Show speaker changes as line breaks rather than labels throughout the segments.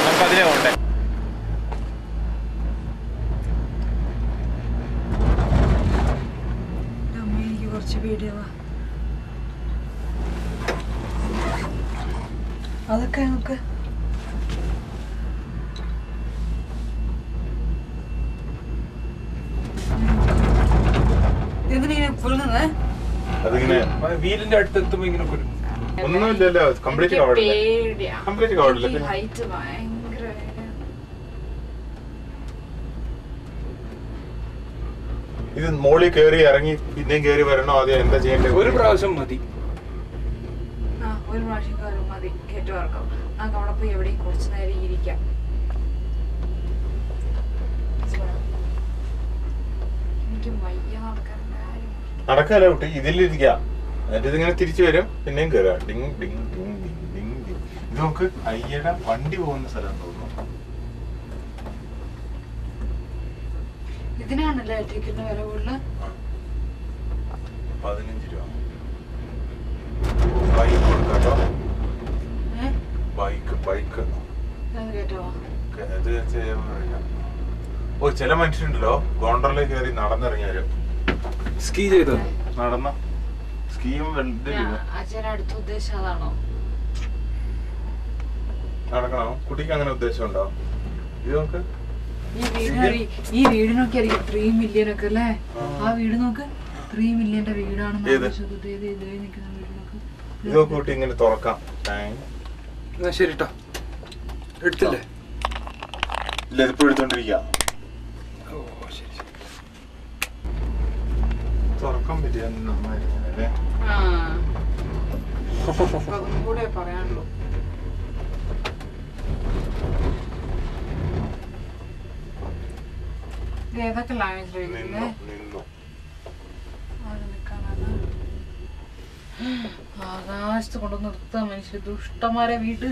നമുക്കതിലേ പോണ്ടേ.
എനിക്ക് കുറച്ച് പേടിയാവാ. അതൊക്കെ നമുക്ക് എന്തിനിങ്ങനെ കുലുങ്ങുന്നേ?
അതിങ്ങനെ
വീലിന്റെ അടുത്തെത്തുമ്പോ ഇങ്ങനെ കുലുങ്ങും.
ഒന്നുമില്ലല്ലോ, കംപ്ലീറ്റ് കവറില്ല. കംപ്ലീറ്റ് കവറില്ല.
ഹൈറ്റ് ഭയങ്കര.
ഇത് മോളിൽ കയറി ഇറങ്ങി പിന്നെയും കയറി വരണോ? ആദ്യം എന്താ ചെയ്യേണ്ടത്?
ഒരു പ്രാവശ്യം മതി.
ഒരു പ്രാവശ്യം കയറും മതി. കയറ്റം ഇറക്കാം. നമുക്ക് അവിടെ പോയി എവിടെയും കുറച്ച് നേരം ഇരിക്കാം. എനിക്ക് വയ്യ നടക്കാൻ.
നടക്കാല്ല കുട്ടി, ഇതിലിരിക്കാം. എന്നിട്ട് ഇതിങ്ങനെ തിരിച്ചു വരും, പിന്നെയും കയറാം. Ding Ding Ding Ding Ding Ding. ഇത് നമുക്ക് അയ്യയുടെ വണ്ടി പോകുന്ന സ്ഥലം തോന്നുന്നു.
ഇതിനാണല്ലേ ടിക്കറ്റിന് വില കൂടുതൽ?
15 രൂപ. ബൈക്ക് കൊടുക്കാട്ടോ. ബൈക്ക്
കേട്ടോ?
ഓ, ചില മനുഷ്യരുണ്ടല്ലോ ഗോണ്ടറിൽ കയറി നടന്നിറങ്ങിയാലും
സ്കീ ചെയ്തോ?
നടന്ന സ്കീയും
അച്ഛൻ അടുത്ത ഉദ്ദേശം അതാണോ?
നടക്കണോ? കുട്ടിക്ക് അങ്ങനെ ഉദ്ദേശം ഉണ്ടോ? ഇത് നോക്ക്,
ഈ വീടിനൊക്കെ അറിയാം 3 മില്യൺ ഒക്കെ അല്ലേ? ആ വീട് നോക്ക്, 3 മില്യന്റെ വീടാണെന്ന്.
ഇത് നോക്ക് കുട്ടി, ഇങ്ങനെ തുറക്കാം.
ശരിട്ടോ, എടുത്തില്ലേ?
ഇല്ല, ഇതിപ്പോ എടുത്തോണ്ടിരിക്കാം. തുറക്കാൻ പറ്റിയ നന്നായിരിക്കും.
കൂടെ പറയാനുള്ളൂ. ഏതൊക്കെ ലാംഗ്വേജ് ആകാശത്ത് കൊണ്ടു നിർത്താൻ മനുഷ്യ ദുഷ്ടന്മാരെ വീട്.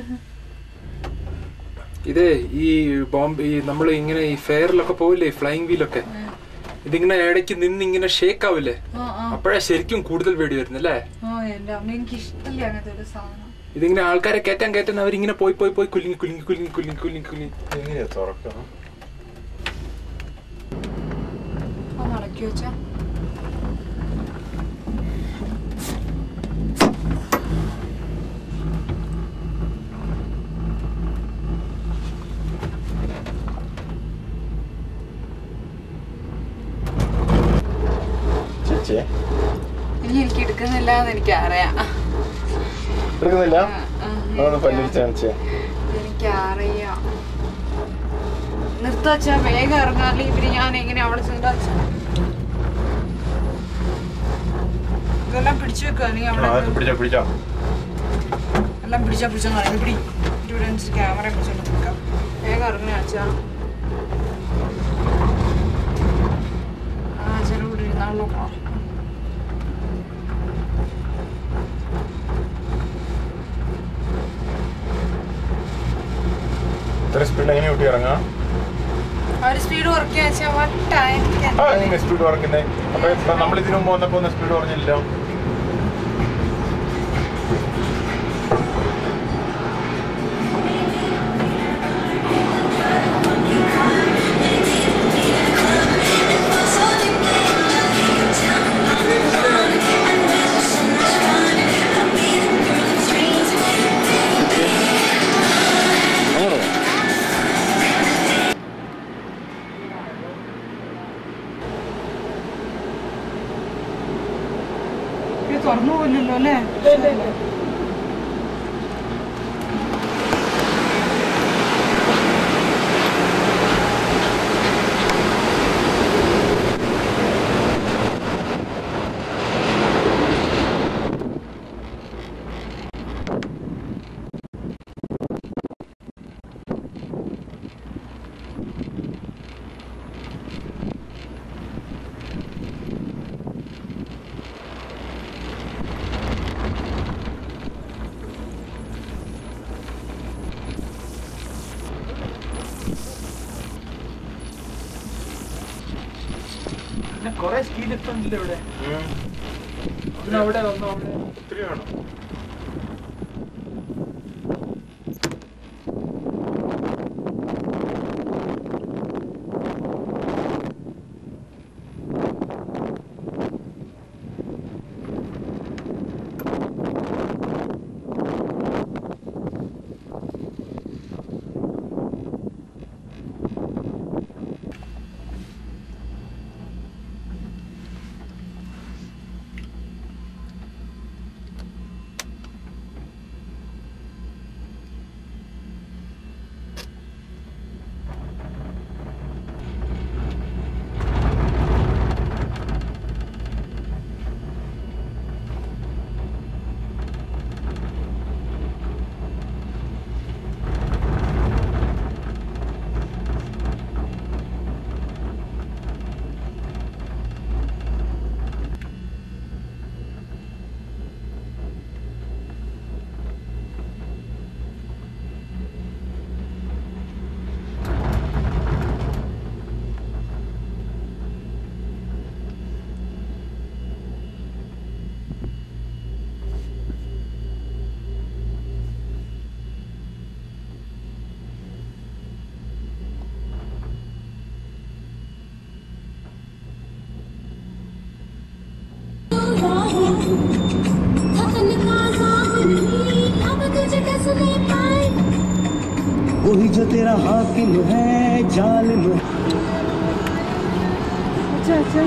ഇതേ ഈ ബോംബെ നമ്മൾ ഇങ്ങനെ ഈ ഫെയറിലൊക്കെ പോവില്ലേ, ഫ്ലൈങ് വീലൊക്കെ, ഇതിങ്ങനെ ഇടയ്ക്ക് നിന്ന് ഇങ്ങനെ ഷേക്ക് ആവില്ലേ? അപ്പോഴാ ശരിക്കും കൂടുതൽ പേടി വരുന്നല്ലേ?
എനിക്ക് ഇഷ്ടമില്ല അങ്ങനത്തെ ഒരു സാധനം.
ഇതിങ്ങനെ ആൾക്കാരെ കയറ്റാൻ അവരിങ്ങനെ പോയി കുലുങ്ങി കുലുങ്ങി കുലുങ്ങി കുലുങ്ങി കുലുങ്ങി കുലുങ്ങി.
എങ്ങനെയാ തുറക്കണം?
നടക്കി വെച്ചാ ഇനി എനിക്ക് എടുക്കുന്നില്ല എന്ന് എനിക്കറിയാം. എനിക്കറിയാം. നിർത്താച്ചാ വേഗം ഇറങ്ങാറില്ല ഇവര്. ഞാൻ എങ്ങനെ അവിടെ ചെന്നാ ഇതെല്ലാം പിടിച്ചു വെക്കുക. അല്ലെങ്കിൽ അവിടെ എല്ലാം പിടിച്ചാ പിടി ക്യാമറ പിടിച്ചോണ്ട് നിൽക്കാം. വേഗം ഇറങ്ങാച്ചാ. ചില കൂടി ഇരുന്നാളോ.
സ്പീഡ് എങ്ങനെ കുട്ടി ഇറങ്ങാം?
സ്പീഡ് കുറയ്ക്കുക.
സ്പീഡ് കുറയ്ക്കുന്നേ. അപ്പൊ നമ്മൾ ഇതിനു മുമ്പ് വന്നപ്പോ സ്പീഡ് കുറഞ്ഞില്ലല്ലോ.
തുറന്നു പോയില്ലല്ലോ അല്ലേ?
കൊറേ സ്പീഡ് എത്തുന്നില്ല ഇവിടെ. അവിടെ ഒത്തിരി വേണം.
वही जो तेरा हाकिम है जालिम है।
अच्छा अच्छा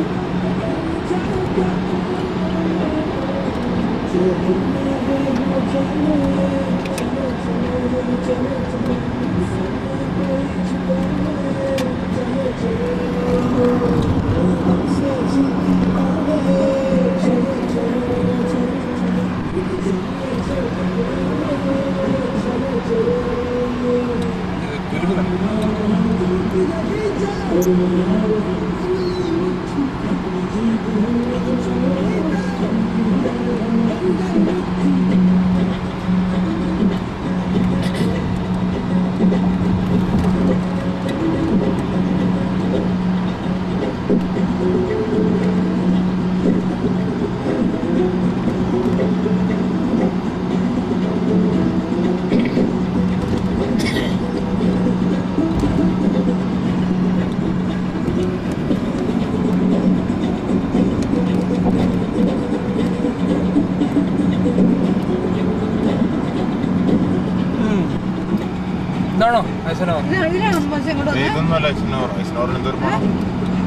ഇതാണോ ഐസനോ?
ഇതിനാണ് അമ്മ ഇങ്ങോട്ട്
ഇതൊന്നുമല്ല അശ്നോർ. അശ്നോറിന് എന്തൊരു പോണം?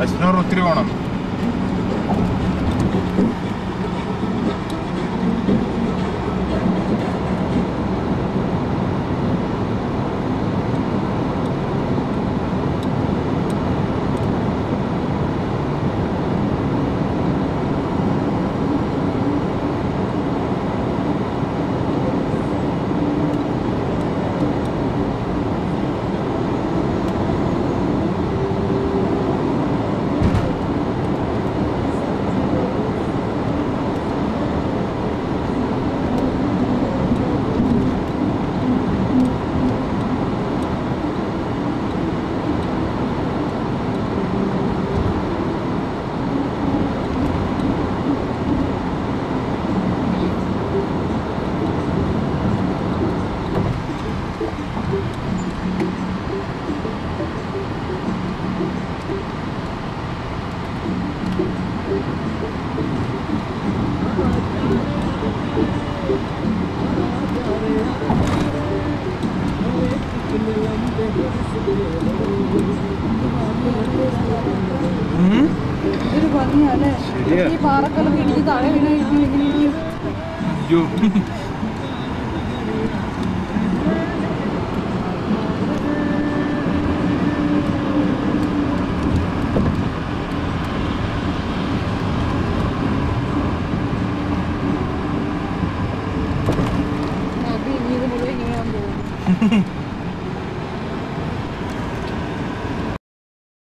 അശ്നോർ ഒത്തിരി പോണം.
ഒരു ഭംഗിയല്ലേ ഈ പാറക്കല്ലൊക്കെ ഇടിച്ച് താഴെ വീണായിരിക്കും.
അയ്യോ
ഇത് മുഴുവൻ ഇങ്ങനെ പോകും.